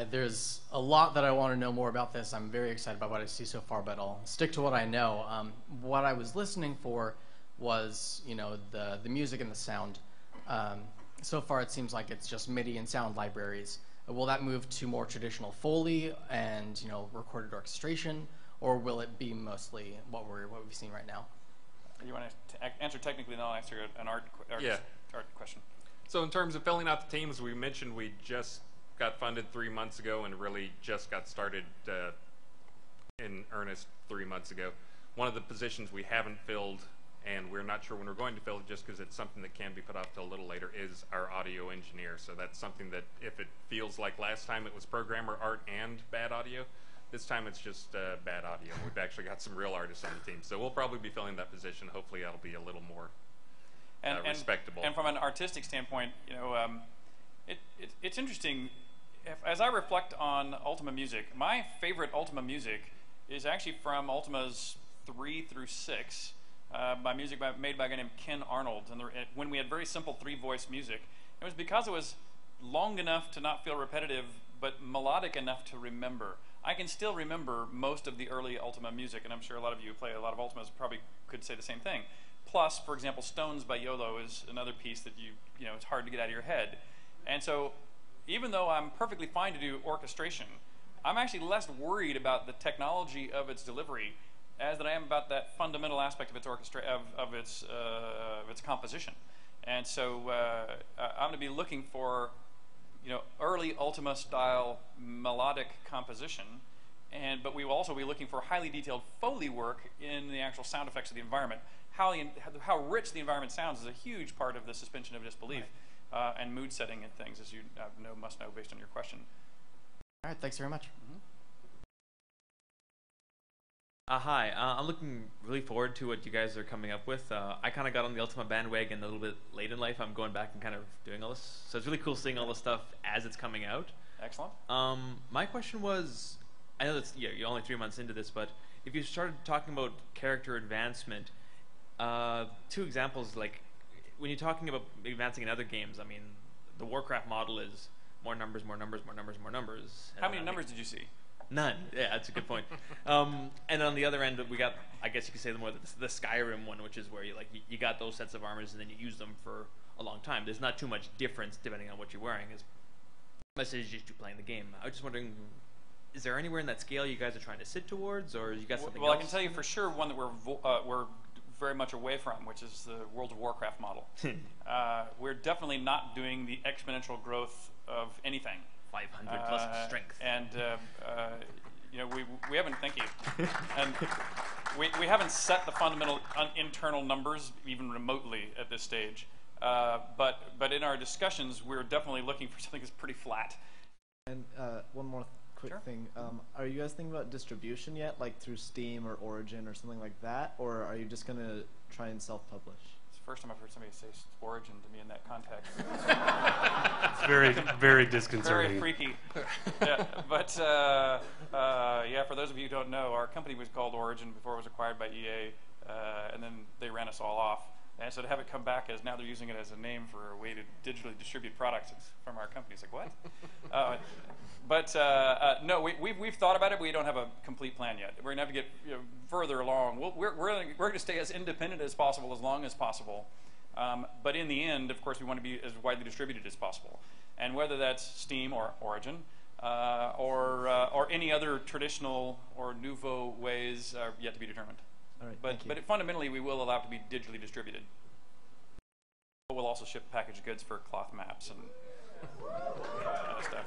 There's a lot that I want to know more about this. I'm very excited about what I see so far, but I'll stick to what I know. What I was listening for was, the music and the sound. So far, it seems like it's just MIDI and sound libraries. Will that move to more traditional Foley and recorded orchestration, or will it be mostly what we've seen right now? You want to answer technically, and then I'll answer an art question. So in terms of filling out the teams, we mentioned we just got funded 3 months ago and really just got started in earnest 3 months ago. One of the positions we haven't filled, and we're not sure when we're going to fill it just because it's something that can be put off till a little later, is our audio engineer. So that's something that if it feels like last time it was programmer, art, and bad audio, this time it's just bad audio. We've actually got some real artists on the team. So we'll probably be filling that position. Hopefully that'll be a little more respectable. And from an artistic standpoint, it's interesting. As I reflect on Ultima music, my favorite Ultima music is actually from Ultimas 3 through 6, by music made by a guy named Ken Arnold. And when we had very simple 3-voice music, it was because it was long enough to not feel repetitive, but melodic enough to remember. I can still remember most of the early Ultima music, and I'm sure a lot of you who play a lot of Ultimas probably could say the same thing. Plus, for example, Stones by YOLO is another piece that it's hard to get out of your head. And so, even though I'm perfectly fine to do orchestration, I'm actually less worried about the technology of its delivery as than I am about that fundamental aspect of its of its composition. And so, I'm going to be looking for early Ultima style melodic composition, but we will also be looking for highly detailed Foley work in the actual sound effects of the environment. How rich the environment sounds is a huge part of the suspension of disbelief, and mood setting and things, as you must know based on your question. All right, thanks very much. Hi, I'm looking really forward to what you guys are coming up with. I kind of got on the Ultima bandwagon a little bit late in life. I'm going back and kind of doing all this. So it's really cool seeing all this stuff as it's coming out. Excellent. My question was, I know that's, you're only 3 months into this, but if you started talking about character advancement, 2 examples, like when you're talking about advancing in other games, I mean, the Warcraft model is more numbers, more numbers, more numbers, more numbers. How many numbers did you see? None. Yeah, that's a good point. And on the other end, we got, I guess you could say, the Skyrim one, which is where you got those sets of armors and then you use them for a long time. There's not too much difference depending on what you're wearing. It's message just you playing the game. I was just wondering, is there anywhere in that scale you guys are trying to sit towards, or you got something else? Well, I can tell you for sure one that we're very much away from, which is the World of Warcraft model. We're definitely not doing the exponential growth of anything. 500 plus strength. And we haven't. Thank you. And we haven't set the fundamental internal numbers even remotely at this stage. But in our discussions, we're definitely looking for something that's pretty flat. And one more quick thing. Are you guys thinking about distribution yet, like through Steam or Origin or something like that, or are you just going to try and self-publish? It's the first time I've heard somebody say Origin to me in that context. It's very, very disconcerting. Very freaky. Yeah, but for those of you who don't know, our company was called Origin before it was acquired by EA, and then they ran us all off. And so to have it come back as now they're using it as a name for a way to digitally distribute products from our company, it's like, what? No, we've thought about it, but we don't have a complete plan yet. We're going to have to get further along. We're going to stay as independent as possible as long as possible. But in the end, of course, we want to be as widely distributed as possible. And whether that's Steam or Origin or any other traditional or nouveau ways are yet to be determined. All right, but fundamentally, we will allow it to be digitally distributed. But we'll also ship packaged goods for cloth maps and other stuff.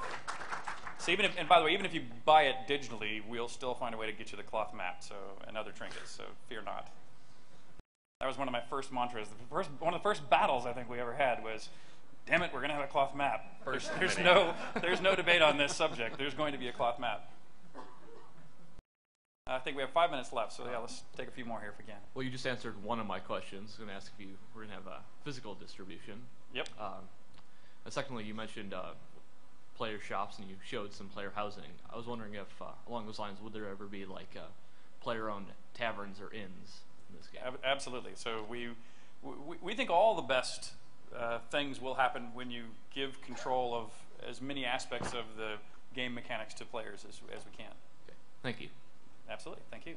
So and by the way, even if you buy it digitally, we'll still find a way to get you the cloth map and other trinkets. So fear not. That was one of my first mantras. One of the first battles I think we ever had was, "Damn it, we're going to have a cloth map." There's no debate on this subject. There's going to be a cloth map. I think we have 5 minutes left, so yeah, let's take a few more here if we can. Well, you just answered one of my questions. I was going to ask if we're going to have a physical distribution. Yep. And secondly, you mentioned player shops and you showed some player housing. I was wondering if, along those lines, would there ever be like player-owned taverns or inns in this game? Absolutely. So we think all the best things will happen when you give control of as many aspects of the game mechanics to players as we can. Okay. Thank you. Absolutely. Thank you.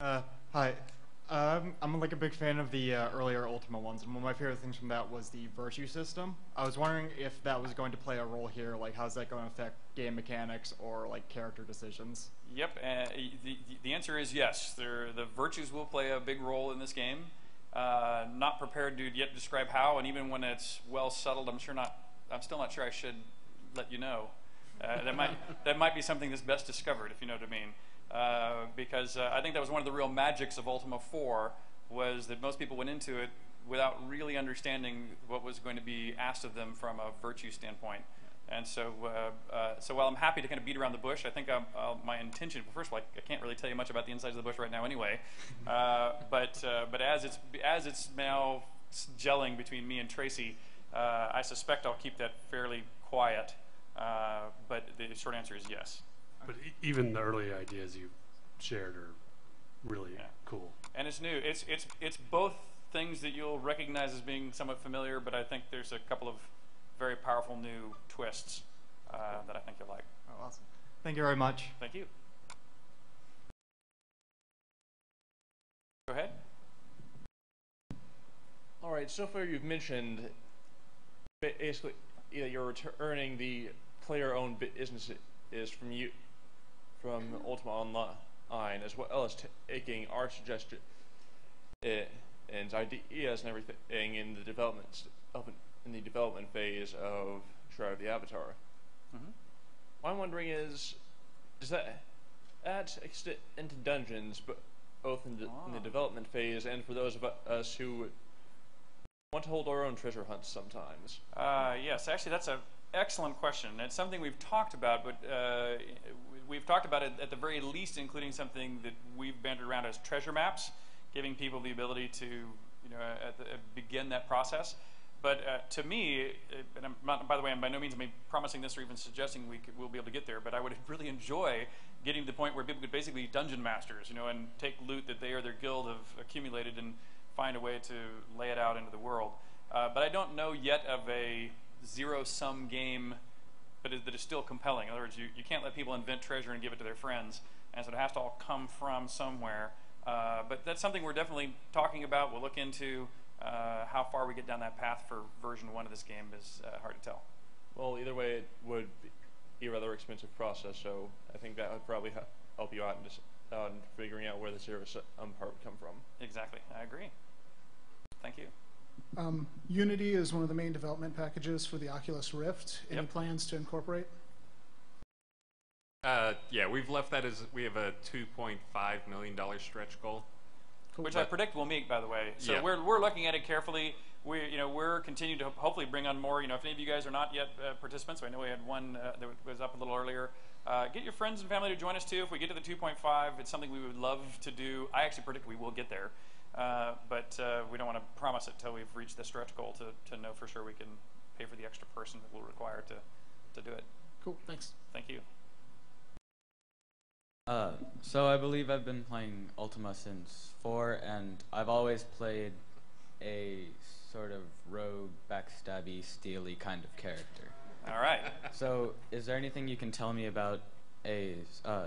Hi. I'm like a big fan of the earlier Ultima ones, and one of my favorite things from that was the virtue system. I was wondering if that was going to play a role here, like how's that going to affect game mechanics or like character decisions? Yep, the answer is yes. The virtues will play a big role in this game. Not prepared to yet describe how, and even when it's well settled, I'm still not sure I should let you know. That might be something that's best discovered, if you know what I mean. Because I think that was one of the real magics of Ultima 4, was that most people went into it without really understanding what was going to be asked of them from a virtue standpoint. And so while I'm happy to kind of beat around the bush, I think my intention, well, first of all, I can't really tell you much about the insides of the bush right now anyway, but as it's now gelling between me and Tracy, I suspect I'll keep that fairly quiet, but the short answer is yes. But even the early ideas you shared are really cool. And it's new. It's both things that you'll recognize as being somewhat familiar, but I think there's a couple of very powerful new twists that I think you'll like. Oh, awesome. Thank you very much. Thank you. Go ahead. All right, so far you've mentioned basically you're returning the player-owned businesses from Ultima Online, as well as taking our suggestions and ideas and everything in the development phase of Shroud of the Avatar. Mm-hmm. What I'm wondering is, does that extend into dungeons, but both in the development phase and for those of us who want to hold our own treasure hunts sometimes? Yes, actually that's an excellent question. It's something we've talked about, but we've talked about it at the very least including something that we've bantered around as treasure maps, giving people the ability to begin that process. But to me, and I'm not, by the way, I'm by no means promising this or even suggesting we'll be able to get there, but I would really enjoy getting to the point where people could basically be dungeon masters, and take loot that they or their guild have accumulated and find a way to lay it out into the world. But I don't know yet of a zero-sum game that is still compelling. In other words, you can't let people invent treasure and give it to their friends, and so it has to all come from somewhere. But that's something we're definitely talking about. We'll look into. How far we get down that path for version 1 of this game is hard to tell. Well, either way, it would be a rather expensive process, so I think that would probably help you out in figuring out where the zero-sum part would come from. Exactly. I agree. Thank you. Unity is one of the main development packages for the Oculus Rift. Any Yep. plans to incorporate? Yeah, we've left that as we have a $2.5 million stretch goal. Cool. Which I predict we'll meet, by the way. So Yeah. we're looking at it carefully. We're continuing to hopefully bring on more. If any of you guys are not yet participants, I know we had one that was up a little earlier. Get your friends and family to join us too. If we get to the 2.5, it's something we would love to do. I actually predict we will get there, but we don't want to promise it until we've reached the stretch goal to know for sure we can pay for the extra person that we'll require to do it. Cool. Thanks. Thank you. So I believe I've been playing Ultima since 4, and I've always played a sort of rogue, backstabby, steely kind of character. All right. So is there anything you can tell me about a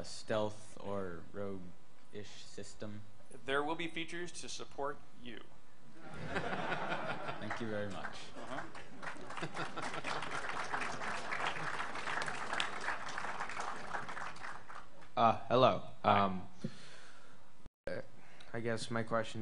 stealth or rogue-ish system? There will be features to support you. Thank you very much. Hello. I guess my question